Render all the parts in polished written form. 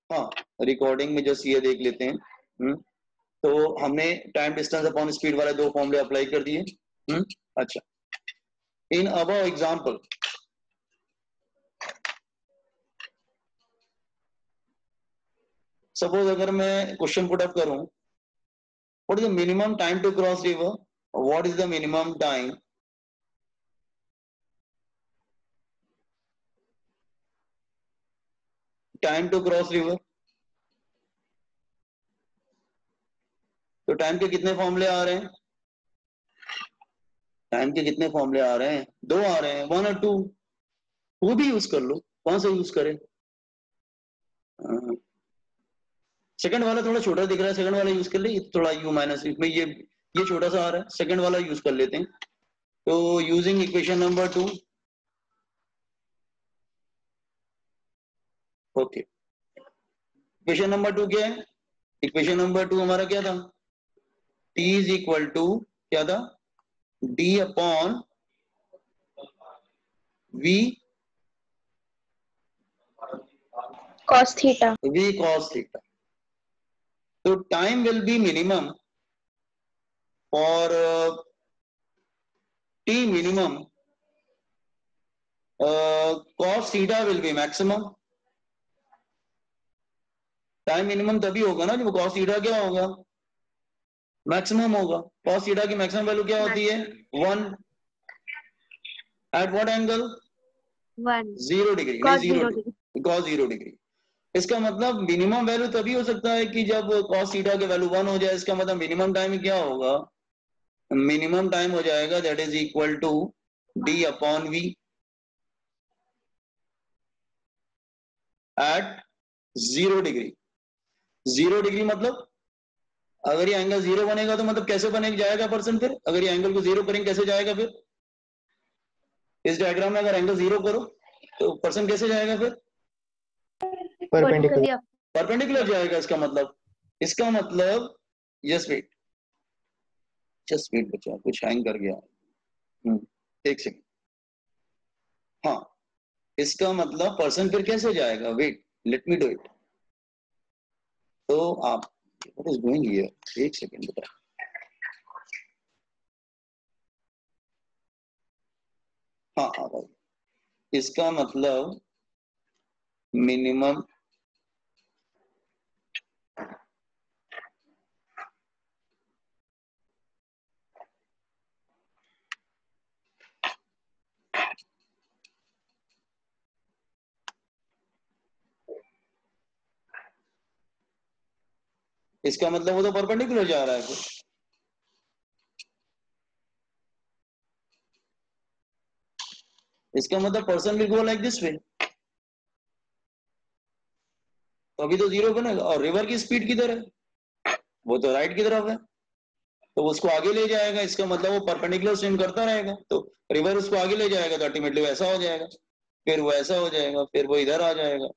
हाँ, रिकॉर्डिंग में जस्ट ये देख लेते हैं। तो हमने टाइम डिस्टेंस अपॉन स्पीड वाले दो फॉर्मूले अप्लाई कर दिए। अच्छा, इन अबव एग्जांपल सपोज अगर मैं क्वेश्चन पुट अप करूं, what is the minimum time to cross river, what is the minimum time to cross river. तो टाइम के कितने फॉर्मूले आ रहे हैं? टाइम के कितने फॉर्मूले आ रहे हैं? दो आ रहे हैं, 1 और 2। वो भी यूज कर लो, कौन सा यूज करें? सेकंड वाला थोड़ा छोटा दिख रहा है, सेकंड वाला यूज कर ले। थोड़ा u माइनस, इसमें ये छोटा सा आ रहा है, सेकंड वाला यूज कर लेते हैं। तो using equation number 2, okay. Equation number 2 क्या है? इक्वेशन नंबर 2 हमारा क्या था? t इज इक्वल टू क्या था? d upon v cos theta. v cos theta. तो time will be minimum for t minimum, cos theta will be maximum. Time minimum तभी होगा ना जब cos थीटा क्या होगा? मैक्सिमम होगा। cos थीटा की मैक्सिमम वैल्यू क्या होती है? 1। At what angle? 1 0 डिग्री, नहीं cos 0 0 डिग्री, cos 0 डिग्री। इसका मतलब मिनिमम वैल्यू तभी हो सकता है कि जब cos थीटा के वैल्यू 1 हो जाए। इसका मतलब मिनिमम टाइम क्या होगा? मिनिमम टाइम हो जाएगा that is equal to d upon v at 0 degree. 0 degree मतलब अगर ये एंगल 0 बनेगा तो मतलब कैसे बनेगा जाएगा पर्सन? फिर अगर ये एंगल को 0 करेंगे कैसे जाएगा फिर? इस डायग्राम में अगर एंगल 0 करो तो पर्सन कैसे जाएगा फिर? vertically up। परपेंडिकुलर जाएगा। इसका मतलब जस्ट वेट बचा, कुछ हैंग कर गया। एक सेकंड। हाँ, इसका मतलब पर्सन फिर कैसे जाएगा? Wait, let me do it. तो आप व्हाट इज गोइंग हियर? एक सेकंड बेटा। हाँ हाँ भाई, इसका मतलब मिनिमम इसका मतलब वो तो परपेंडिकुलर जा रहा है फिर। इसका मतलब person will go like this way. तो अभी तो 0 बनेगा। और रिवर की स्पीड किधर है? वो तो राइट की तरफ है, तो उसको आगे ले जाएगा। इसका मतलब वो परपेंडिकुलर स्विम करता रहेगा, तो रिवर उसको आगे ले जाएगा, तो अल्टीमेटली वैसा हो जाएगा, फिर वो ऐसा हो जाएगा, फिर वो इधर आ जाएगा।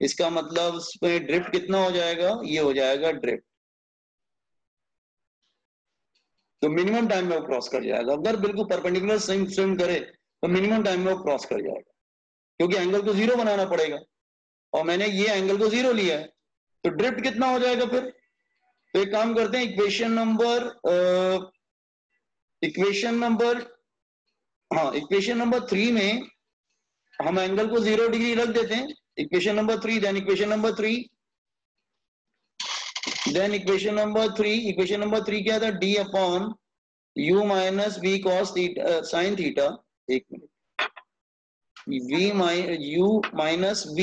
इसका मतलब उसमें ड्रिफ्ट कितना हो जाएगा? ये हो जाएगा ड्रिफ्ट। तो मिनिमम टाइम में वो क्रॉस कर जाएगा। अगर बिल्कुल परपेंडिकुलर स्विम करे तो मिनिमम टाइम में वो क्रॉस कर जाएगा, क्योंकि एंगल को 0 बनाना पड़ेगा और मैंने ये एंगल को 0 लिया है। तो ड्रिफ्ट कितना हो जाएगा फिर? तो एक काम करते हैं, इक्वेशन नंबर 3 में हम एंगल को 0 डिग्री रख देते हैं। Equation number 3, then equation number 3 क्या था? d upon u minus v cos theta sine theta. एक minute, u minus v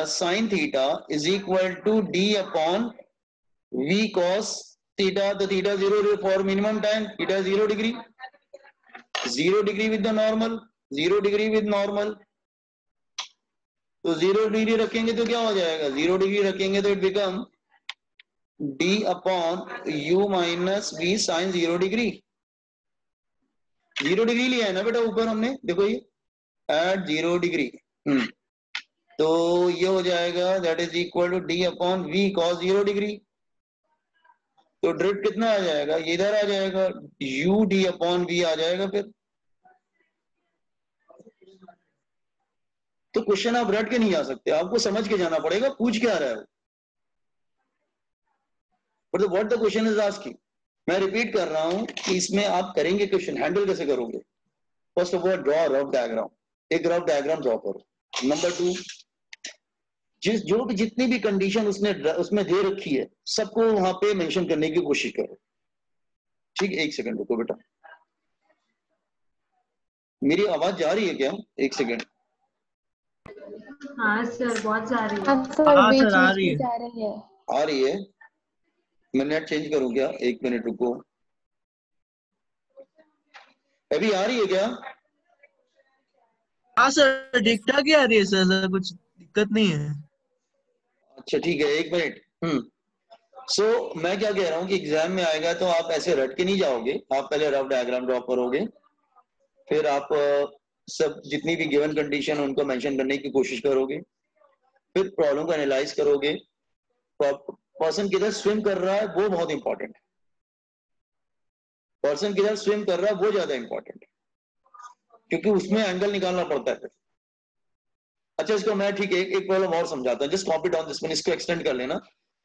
sine theta is equal to d upon v cos theta. तो theta 0 for minimum time, theta 0 degree, 0 degree with the normal, 0 degree with normal. तो 0 degree रखेंगे तो क्या हो जाएगा? 0 degree रखेंगे तो it become d upon u minus v sine 0 degree. 0 degree लिया है ना बेटा ऊपर हमने, देखो ये एट 0 डिग्री। तो ये हो जाएगा that is equal to d upon v cos 0 degree. तो ड्रिफ्ट कितना आ जाएगा? ये इधर आ जाएगा, u d अपॉन v आ जाएगा फिर। तो क्वेश्चन आप रट के नहीं आ सकते, आपको समझ के जाना पड़ेगा पूछ क्या रहा है। But what the question is asking, मैं रिपीट कर रहा हूं कि इसमें आप करेंगे क्वेश्चन हैंडल कैसे करोगे। First of all draw rough diagram, एक रफ डायग्राम ड्रॉ करो। नंबर 2, जो भी जितनी भी कंडीशन उसमें दे रखी है सबको वहां पे मेंशन करने की कोशिश करो। ठीक, एक सेकंड रुको बेटा, मेरी आवाज जा रही है क्या? एक सेकंड। हाँ सर, बहुत जा रही है। हाँ सर, हाँ बीच सर, आ बीच रही में है। जा रही है। आ रही है, मैं नेट चेंज करूं क्या? एक मिनट रुको, अभी आ रही है क्या? हाँ सर, ठीक ठाक ही आ रही है सर, ऐसा कुछ दिक्कत नहीं है। अच्छा ठीक है, एक मिनट। सो मैं क्या कह रहा हूँ कि एग्जाम में आएगा तो आप ऐसे रट के नहीं जाओगे, आप पहले रफ डायग्राम ड्रॉ करोगे, फिर आप सब जितनी भी गिवन कंडीशन है उनको मेंशन करने की कोशिश करोगे, फिर प्रॉब्लम को एनालाइज करोगे। पर्सन किधर स्विम कर रहा है वो बहुत इंपॉर्टेंट है, पर्सन किधर स्विम कर रहा है वो ज्यादा इंपॉर्टेंट है, क्योंकि उसमें एंगल निकालना पड़ता है। अच्छा इसको मैं ठीक है एक प्रॉब्लम और समझाता हूँ, just copy down this one, इसको एक्सटेंड कर लेना।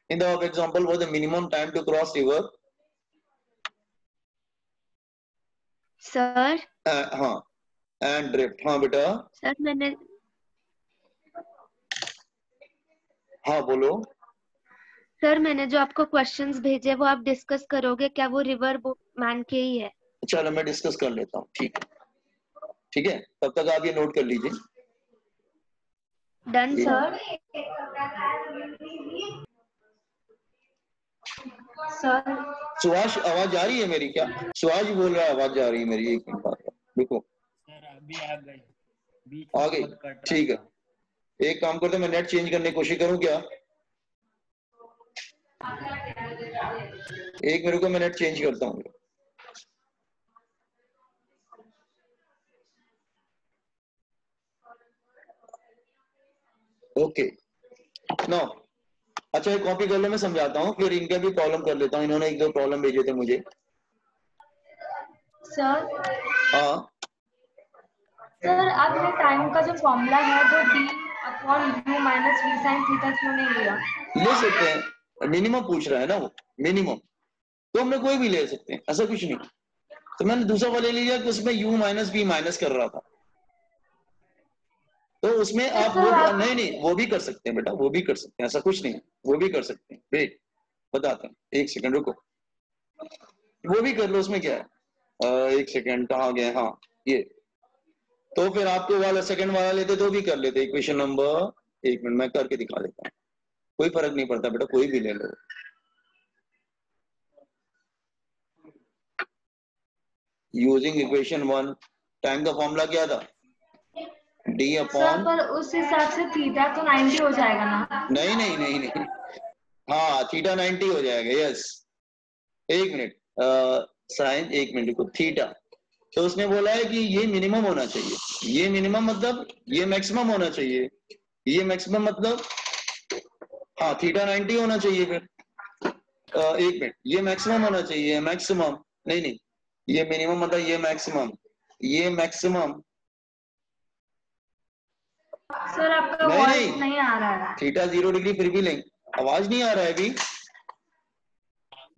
इन द एग्जांपल वो the minimum time to cross river. Sir हाँ, एंड ड्रिफ्ट। हाँ बेटा। सर मैंने हाँ बोलो। सर मैंने जो आपको क्वेश्चंस भेजे वो आप डिस्कस करोगे क्या? वो रिवर मैन के ही है। चलो मैं डिस्कस कर लेता हूँ, ठीक है ठीक है, तब तक आप ये नोट कर लीजिए। Done sir. सर सुभाष आवाज आ रही है मेरी क्या? सुभाष बोल रहा है आवाज आ रही है मेरी, एक मिनट बात देखो। सर अभी आ गई, बीच आ में गई, बहुत कट रहा ठीक है। था। एक काम करते मैं नेट चेंज करने की कोशिश करूँ क्या? एक मिनट को मैं नेट चेंज करता हूँ। ओके नो, अच्छा एक कॉपी कर लो, मैं समझाता हूँ, फिर इनका भी प्रॉब्लम कर लेता हूँ, इन्होंने एक दो प्रॉब्लम भेजे थे मुझे। सर हाँ सर आपने टाइम का जो फॉर्मूला है वो d/u minus V sine theta क्यों नहीं लिया? ले सकते हैं, मिनिमम पूछ रहा है ना वो, मिनिमम तो हमने कोई भी ले सकते हैं, ऐसा कुछ नहीं। तो मैंने दूसरा वाले लिया कि उसमें u माइनस बी माइनस कर रहा था, तो उसमें आप वो नहीं नहीं वो भी कर सकते हैं बेटा, वो भी कर सकते हैं, ऐसा कुछ नहीं, वो भी कर सकते हैं। वेट बताते हैं, एक सेकंड रुको, वो भी कर लो, उसमें क्या है। एक सेकंड कहाँ गए, हाँ ये, तो फिर आपको वाला सेकंड वाला लेते तो भी कर लेते इक्वेशन नंबर, एक मिनट मैं करके दिखा देता हूँ, कोई फर्क नहीं पड़ता बेटा, कोई भी ले लो। यूजिंग इक्वेशन 1, टाइम का फॉर्मूला क्या था? डी सर अपॉन, पर उस हिसाब से थीटा तो 90 हो जाएगा ना? नहीं नहीं नहीं नहीं, हाँ थीटा 90 हो जाएगा, यस। एक मिनट, साइन, एक मिनट को, थीटा, तो उसने बोला है कि ये मिनिमम होना चाहिए, ये मिनिमम मतलब ये मैक्सिमम होना चाहिए, ये मैक्सिमम मतलब हाँ थीटा 90 होना चाहिए। फिर एक मिनट, ये मैक्सिमम होना चाहिए, मैक्सिमम नहीं नहीं, ये मिनिमम मतलब ये मैक्सिमम, ये मैक्सिमम सर आपका नहीं वॉइस नहीं, नहीं आ रहा है। थीटा 0 डिग्री फिर भी लेंगे, आवाज नहीं आ रहा है अभी?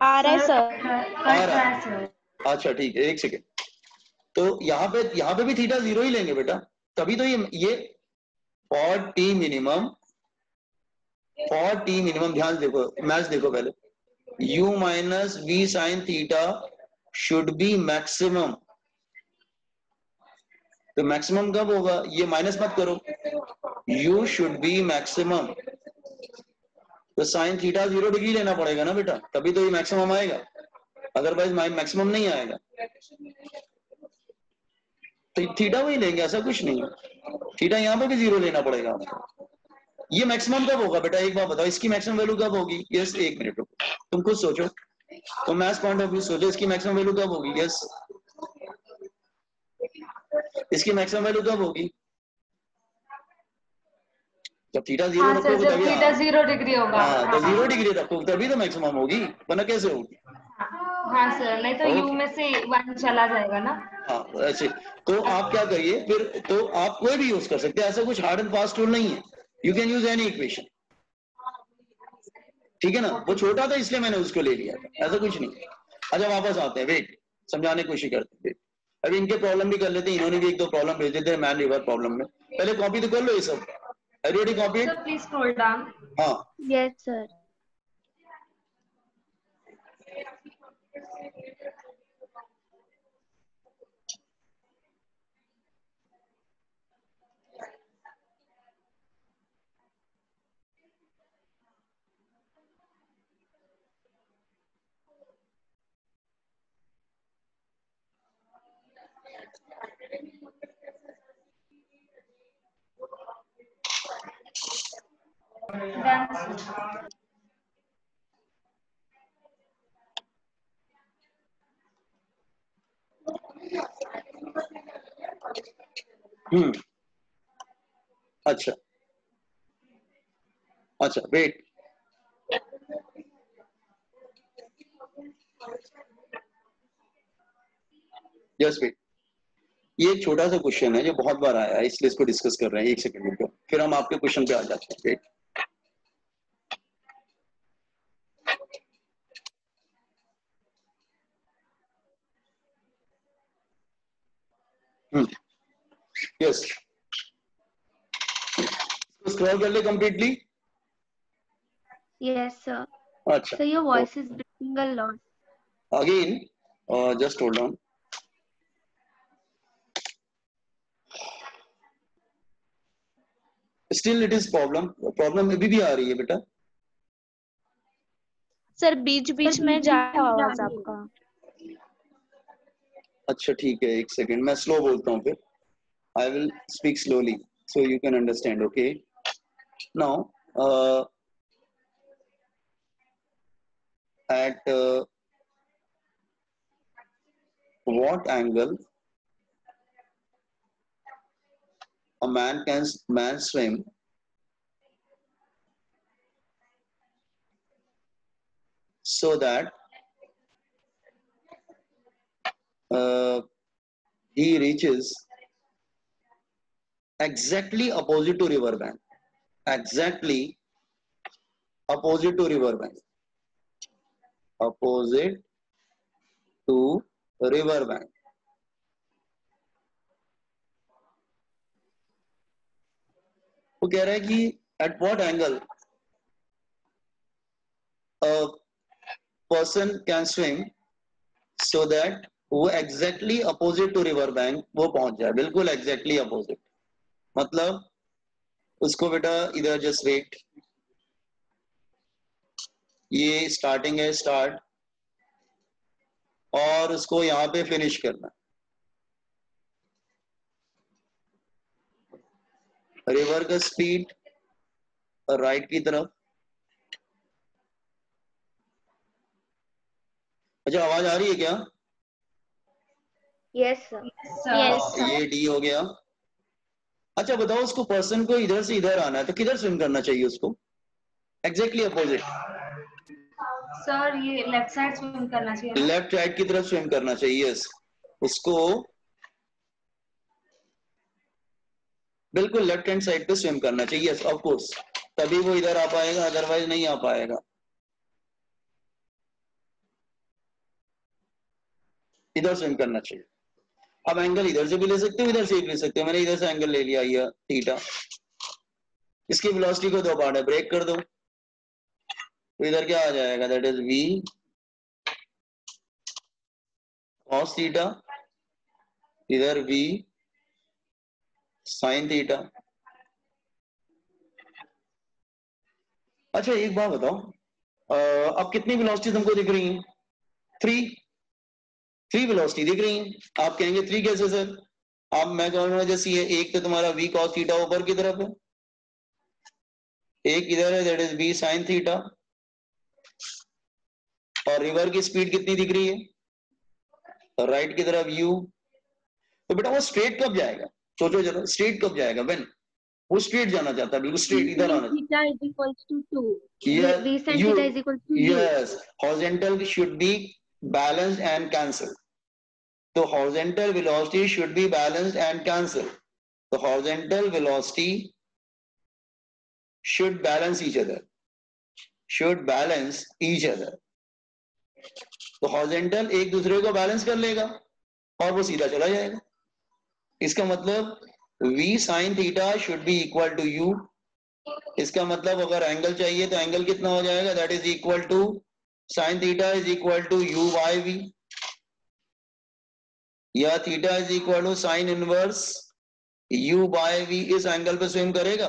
आ रहा है सर। आ रहा है, सर अच्छा ठीक है, एक सेकेंड। तो यहाँ पे भी थीटा 0 ही लेंगे बेटा, तभी तो ये for T minimum, for T minimum, ध्यान देखो मैच देखो पहले, u minus V sine theta should be maximum, तो मैक्सिमम कब होगा? ये माइनस मत करो, u शुड बी मैक्सिमम, तो साइन थीटा 0 डिग्री लेना पड़ेगा ना बेटा, तभी तो ये मैक्सिमम आएगा, अदरवाइज मैक्सिमम नहीं आएगा। तो थीटा वही लेंगे, ऐसा कुछ नहीं है, थीटा यहाँ पे भी 0 लेना पड़ेगा आपको। ये मैक्सिमम कब होगा बेटा, एक बार बताओ, इसकी मैक्सिमम वैल्यू कब होगी? यस एक मिनट रुको, तुम खुद सोचो, तो मैथ्स पॉइंट ऑफ व्यू सोचो, इसकी मैक्सिमम वैल्यू कब होगी? यस इसकी मैक्सिमम वैल्यू कब होगी? जब थीटा 0 हाँ सर, रखोगे जब तभी, थीटा 0 डिग्री होगा। हाँ तो 0 डिग्री रखोगे तभी तो मैक्सिमम होगी, वरना कैसे होगी? हाँ सर, नहीं तो Okay. u में से 1 चला जाएगा ना। हाँ ऐसे। तो आप क्या करिए फिर, तो आप कोई भी यूज कर सकते हैं, ऐसा कुछ हार्ड एंड फास्ट रूल नहीं है, you can use any equation, ठीक है ना। वो छोटा था इसलिए मैंने उसको ले लिया था, ऐसा कुछ नहीं। अच्छा वापस आते हैं, वेट, समझाने की कोशिश करते हैं। अभी इनके प्रॉब्लम भी कर लेते हैं, इन्होंने भी एक दो प्रॉब्लम भेजे थे मैन रिवर प्रॉब्लम में, पहले कॉपी तो कर लो ये सब। Everybody copy? Sir please scroll down. हाँ यस सर। Done sir. अच्छा अच्छा वेट, जस्ट वेट, ये एक छोटा सा क्वेश्चन है जो बहुत बार आया है, इसलिए इसको डिस्कस कर रहे हैं। एक सेकंड रुको, फिर हम आपके क्वेश्चन पे आ जाते हैं। वेट, यस, स्क्रॉल कर ले कंप्लीटली। Yes sir. अच्छा So your voice is breaking a lot. Again, just hold on. Still it is problem, problem अभी भी आ रही है बेटा। सर बीच बीच में जा रहा है आवाज आपका। अच्छा ठीक है, एक सेकंड, मैं स्लो बोलता हूँ फिर। I will speak slowly so you can understand. Okay, now at what angle a man swim so that he reaches exactly opposite to river bank, exactly opposite to river bank, opposite to river bank। वो कह रहा है कि at what angle a person can swim so that वो exactly opposite to river bank वो पहुंच जाए, बिल्कुल exactly opposite। मतलब उसको बेटा इधर जस्ट वेट, ये स्टार्टिंग है, स्टार्ट, और उसको यहाँ पे फिनिश करना। रिवर का स्पीड राइट की तरफ। अच्छा आवाज आ रही है क्या? Yes sir. Yes sir. ये डी हो गया। अच्छा बताओ, उसको पर्सन को इधर से इधर आना है तो किधर स्विम करना चाहिए उसको? एग्जैक्टली अपोजिट, सर ये लेफ्ट साइड स्विम करना चाहिए ना? लेफ्ट राइट की तरफ स्विम करना चाहिए। यस, उसको बिल्कुल लेफ्ट हैंड साइड पे स्विम करना चाहिए। यस ऑफ कोर्स, तभी वो इधर आ पाएगा, अदरवाइज नहीं आ पाएगा। इधर स्विम करना चाहिए। अब एंगल इधर से भी ले सकते हो, इधर से भी ले सकते हो। मैंने इधर से एंगल ले लिया, ये थीटा। इसकी वेलोसिटी को दो पार्ट है, ब्रेक कर दो तो इधर क्या आ जाएगा, that is v cos theta, इधर v sin थीटा। अच्छा एक बात बताओ, अब कितनी वेलोसिटी तुमको दिख रही है? 3 वेलोसिटी दिख रही है। आप कहेंगे 3 कैसे सर? अब मैं कहूंगा जैसे ये एक तो तुम्हारा v cos थीटा ऊपर की तरफ है, एक इधर है that is v sin theta, और रिवर की स्पीड कितनी दिख रही है? राइट की तरफ u। तो बेटा वो स्ट्रेट कब जाएगा? सोचो जरा, स्ट्रेट कब जाएगा? व्हेन वो स्ट्रेट जाना चाहता है, बिल्कुल स्ट्रेट इधर आना। Theta is equals to 2. Yeah, V sin theta is equal to u. yes, horizontal should be balanced and cancel. The horizontal velocity should be balanced and cancel. The horizontal velocity should balance each other. Should balance each other. तो horizontal एक दूसरे को balance कर लेगा और वो सीधा चला जाएगा. इसका मतलब v sin theta should be equal to u. इसका मतलब अगर एंगल चाहिए तो एंगल कितना हो जाएगा, that is equal to sin theta is equal to u by v, या theta is equal to sine inverse u by v. इस एंगल पे स्विम करेगा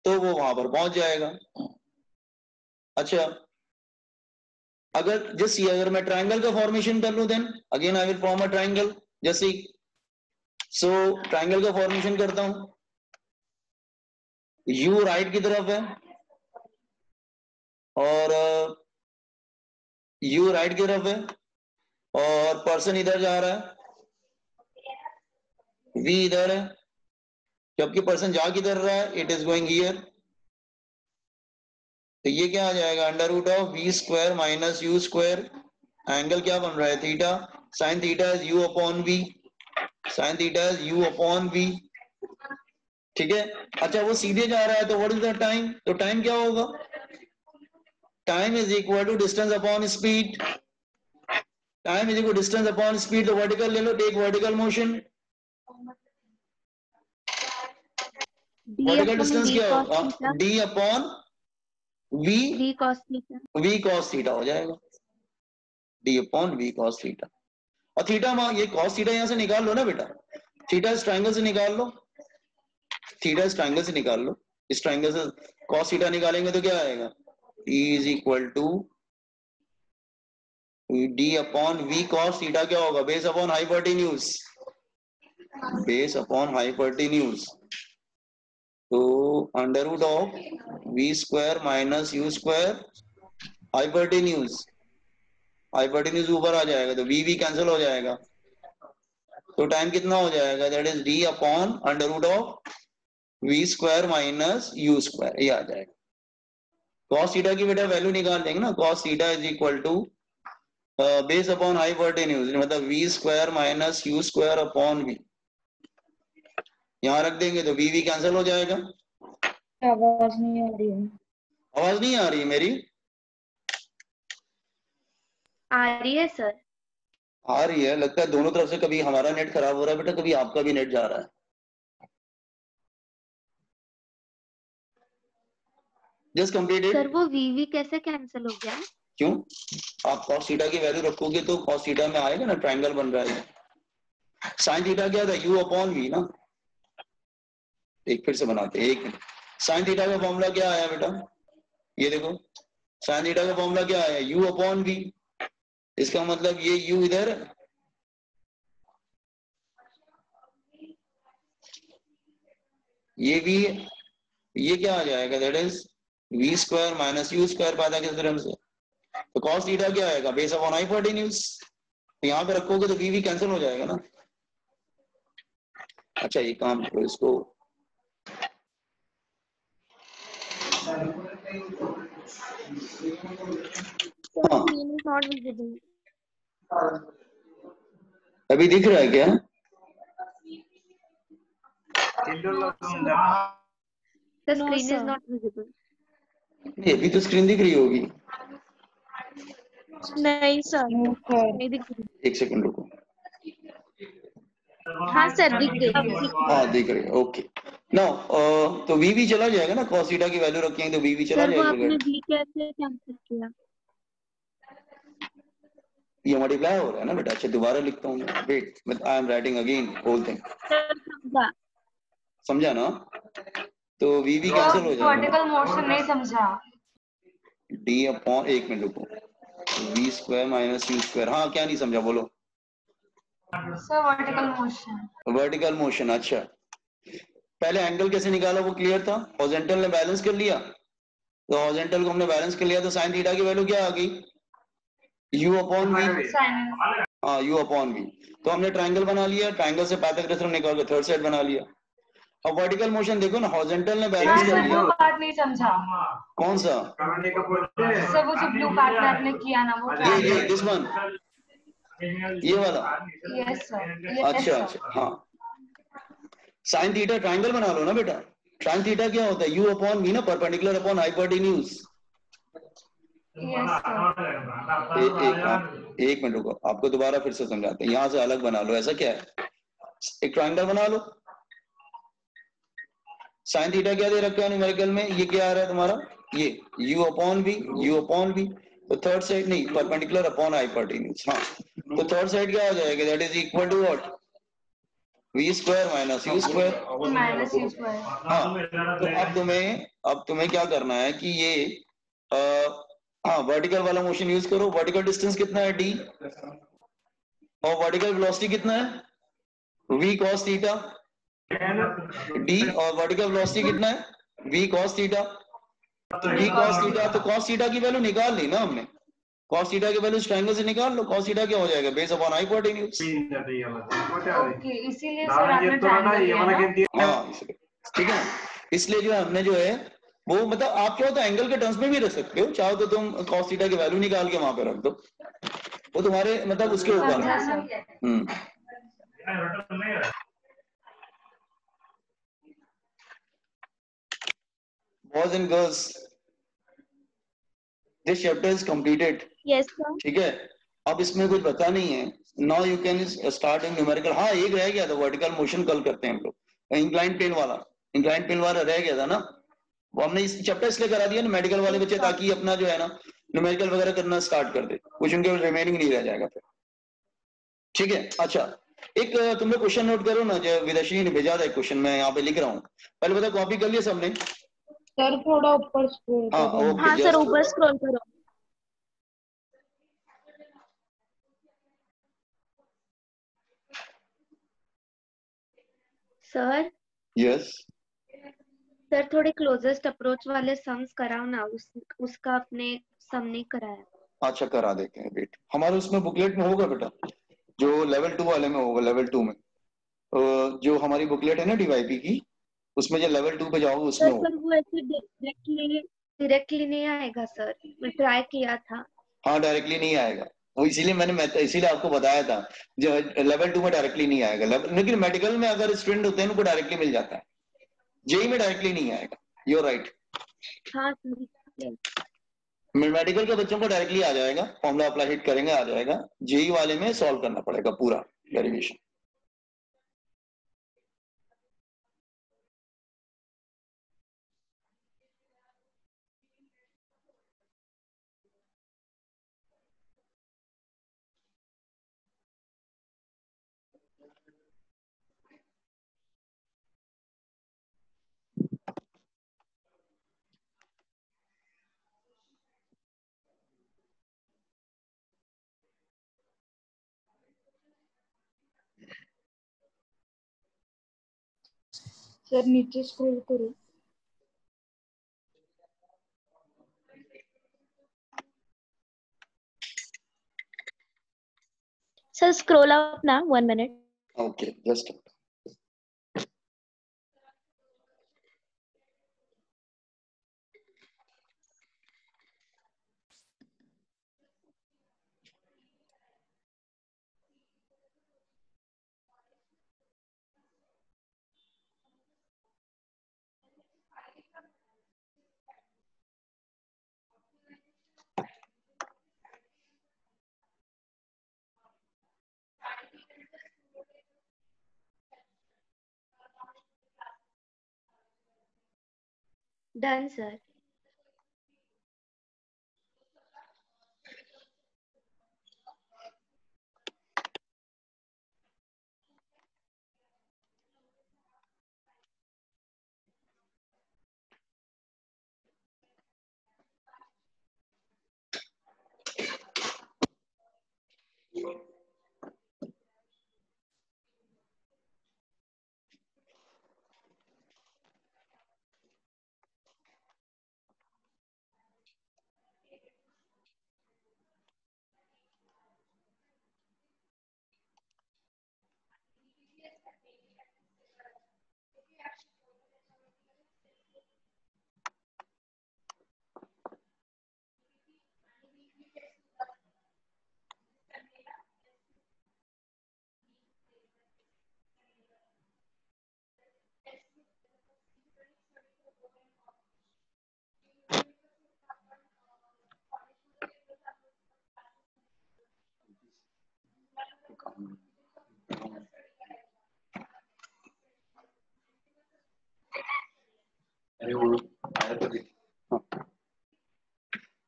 तो वो वहां पर पहुंच जाएगा. अच्छा, अगर मैं ट्रायंगल का फॉर्मेशन कर लूं, then again I will form a triangle. जैसे सो ट्रायंगल का फॉर्मेशन करता हूं. u राइट की तरफ है और u राइट की तरफ है और पर्सन इधर जा रहा है, v इधर है, जबकि पर्सन जा किधर रहा है, इट इज गोइंग हियर. तो ये क्या आ जाएगा, under root of V square minus U square. Angle क्या बन रहा है, theta. Sine theta is U upon V. Sine theta is U upon V. ठीक है. अच्छा, वो सीधे जा रहा है तो व्हाट इज द टाइम, तो टाइम क्या होगा, time is equal to distance upon speed. Time is equal distance upon speed. तो वर्टिकल ले लो, take vertical motion. Vertical distance क्या होगा, D upon V cos theta हो जाएगा. D upon V cos theta. और थीटा ये कॉस थीटा यहां से निकाल लो ना बेटा. थीटा इस ट्रायंगल से निकाल लो. थीटा इस ट्रायंगल से निकाल लो. इस ट्रायंगल से कॉस थीटा निकालेंगे तो क्या आएगा, E is equal to D upon V cos theta. क्या होगा, base upon hypotenuse. Base upon hypotenuse. तो under root of V square minus U square hypotenuse. Hypotenuse ऊपर आ जाएगा तो वी कैंसिल हो जाएगा. तो टाइम कितना हो जाएगा, that is D upon under root of V square minus U square. ये आ जाएगा. कॉस थीटा की बेटा वैल्यू निकाल देंगे ना. Cos theta is equal to base upon hypotenuse, मतलब V square minus U square upon V. यहां रख देंगे तो वी कैंसिल हो जाएगा. आवाज नहीं आ रही है. आवाज नहीं आ रही मेरी? आ रही है सर. आ रही है. लगता है दोनों तरफ से कभी हमारा नेट खराब हो रहा है बेटा, कभी आपका भी नेट जा रहा है. Just completed. सर वो वी कैसे कैंसिल हो गया? क्यों, आप cos थीटा की वैल्यू रखोगे तो cos थीटा में आएगा ना, ट्रायंगल बन रहा है. sin थीटा क्या था, u अपॉन वी ना. एक फिर से बनाते हैं, एक मिनट. sin थीटा का फॉर्मूला क्या आया बेटा, ये देखो. sin थीटा का फॉर्मूला क्या आया, u अपॉन वी. इसका मतलब ये u इधर, ये v, ये क्या आ जाएगा, that is V square minus U square. पैदा किस तरह से, तो cos थीटा क्या आएगा, बेस अपॉन हाइपोटेन्यूज. तो यहाँ पे रखोगे तो वी कैंसिल हो जाएगा ना. अच्छा, ये काम करो, इसको हाँ. Not visible. अभी दिख रहा है क्या? The screen is not visible. नहीं, अभी तो स्क्रीन दिख रही होगी. नहीं सर, नहीं दिख रही. एक सेकंड रुको. हाँ सर, दिख गई. हाँ दिख रही है. ओके. नाउ तो वी चला जाएगा ना, cos थीटा की वैल्यू रखेंगे तो वी चला सर वो जाएगा. आपने वी कैसे कैंसिल किया? ये मल्टीप्लाई हो रहा है ना बेटा. अच्छा, दोबारा लिखता हूँ. Wait, I am writing again whole thing. Sir समझा. समझा ना. तो वी कैंसिल हो जाएगा. वर्टिकल मोशन नहीं समझा. डी अपॉन, एक मिनट रुको, V square minus U square. हाँ, क्या नहीं समझा, बोलो. Sir vertical motion. Vertical motion. अच्छा, पहले एंगल कैसे निकाला वो क्लियर था. हॉरिजॉन्टल ने बैलेंस कर लिया, तो हॉरिजॉन्टल को हमने बैलेंस कर लिया तो साइन थीटा की वैल्यू क्या आ गई, u अपॉन वी. हाँ, u अपॉन वी. तो हमने ट्रायंगल बना लिया. ट्रायंगल से पाइथागोरस थ्योरम निकाल के थर्ड साइड बना लिया. अब वर्टिकल मोशन देखो ना, हॉरिजॉन्टल ने हाँ बैलेंस कर सर लिया। वो पार्ट नहीं समझा कौन सा? सर, वो जो ब्लू पार्ट में आपने किया ना वो ये दिस वन, ये वाला। यस सर, अच्छा अच्छा, हाँ। साइन थीटा ट्राइंगल बना लो ना बेटा। साइन थीटा क्या होता है? यू अपॉन वी ना, perpendicular upon hypotenuse. Yes sir. एक मिनट रुको, आपको दोबारा फिर से समझाते हैं। यहाँ से अलग बना लो। ऐसा क्या है, एक ट्राइंगल बना लो। साइन थीटा क्या दे रखा है न्यूमेरिकल में? ये क्या आ रहा है तुम्हारा? ये u upon V, u upon V. तो थर्ड साइड नहीं, परपेंडिकुलर अपॉन हाइपोटेन्यूज। हाँ, तो थर्ड साइड क्या आ जाएगा? That is equal to what? V square minus U square. Minus U square. हाँ, तो अब तुम्हें क्या करना है कि ये आ, हाँ, वर्टिकल वाला मोशन यूज करो। वर्टिकल डिस्टेंस कितना है? d, और वर्टिकल वेलोसिटी कितना है? v cos थीटा d, और वर्टिकल वेलोसिटी कितना है? v cos theta. तो v cos थीटा, तो cos थीटा की वैल्यू निकाल ली ना हमने। cos थीटा की वैल्यू इस ट्रायंगल से निकाल लो। cos थीटा क्या हो जाएगा? Base upon hypotenuse. ओके, इसीलिए सर आपने ट्रायंगल लिया ना। हाँ, इसलिए ठीक है ना। इसलिए जो हमने जो है वो, मतलब आप क्या होता है, एंगल के टर्म्स में भी रख सकते हो। चाहो तो तुम cos थीटा की वैल्यू निकाल के वहां पे रख दो, वो तुम्हारे मतलब उसके ऊपर समझा है। Sir. Boys and girls, this chapter is completed. Yes, sir. ठीक है, अब इसमें कुछ बता नहीं है। Now you can start in numerical. हाँ, एक रह गया था, वर्टिकल मोशन कल करते हैं हम लोग। इंक्लाइन प्लेन वाला, इंक्लाइन प्लेन वाला रह गया था ना, वो हमने इस चैप्टर इसलिए करा दिया ना मेडिकल वाले बच्चे, ताकि अपना जो है ना न्यूमेरिकल वगैरह करना स्टार्ट कर दे, कुछ उनके रिमेनिंग नहीं रह जाएगा फिर। ठीक है, अच्छा। एक तुम लोग क्वेश्चन नोट करो ना, जो विदर्शी ने भेजा था एक क्वेश्चन, मैं यहाँ पे लिख रहा हूँ। पहले बता, कॉपी कर लिया सबने? सर थोड़ा ऊपर स्क्रॉल हाँ, करो। ओके, हाँ सर, ऊपर स्क्रॉल करो। Sir yes. सर थोड़े क्लोजेस्ट अप्रोच वाले सम्स कराओ ना, उसका अपने सम नहीं कराया। अच्छा, करा देते हैं। वेट, हमारे उसमें बुकलेट में होगा बेटा, जो लेवल 2 वाले में होगा। लेवल 2 में जो हमारी बुकलेट है ना डीवाईपी की, उसमें जो लेवल 2 पे जाओगे उसमें सर होगा। पर वो ऐसे डायरेक्टली नहीं आएगा सर, मैं ट्राई किया था। हाँ, डायरेक्टली नहीं आएगा, वो इसीलिए मैं तो इसीलिए आपको बताया था। जो लेवल 2 में डायरेक्टली नहीं आएगा। लेकिन मेडिकल में अगर स्टूडेंट होते हैं उनको डायरेक्टली मिल जाता है। जेई में डायरेक्टली नहीं आएगा। Your right. हाँ सर। मेडिकल के बच्चों को डायरेक्टली आ जाएगा, फॉर्मूला अप्लाई हिट करेंगे आ जाएगा। जेई वाले में सॉल्व करना पड़ेगा पूरा डेरिवेशन। सर नीचे स्क्रॉल करो। सर स्क्रॉल अप ना, 1 minute. Okay, just done sir.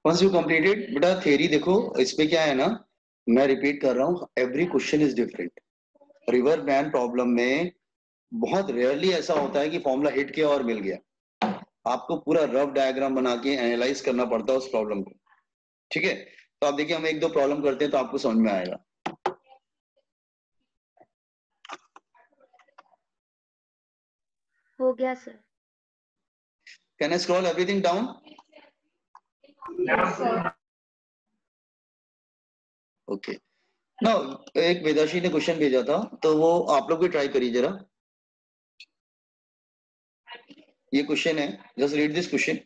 Once you completed, बेटा theory देखो, इसमें क्या है ना, मैं रिपीट कर रहा हूँ, every question is different. River ban problem में बहुत रेयरली ऐसा होता है कि फॉर्मूला हिट किया और मिल गया, आपको पूरा रफ डायग्राम बना के एनालाइज करना पड़ता है उस प्रॉब्लम को, ठीक है। तो आप देखिए हम एक दो प्रॉब्लम करते हैं तो आपको समझ में आएगा। हो गया sir. Can I scroll everything down? Okay, ना एक वेदाशी ने क्वेश्चन भेजा था तो वो आप लोग भी ट्राई करिए जरा। ये क्वेश्चन है, जस्ट रीड दिस क्वेश्चन।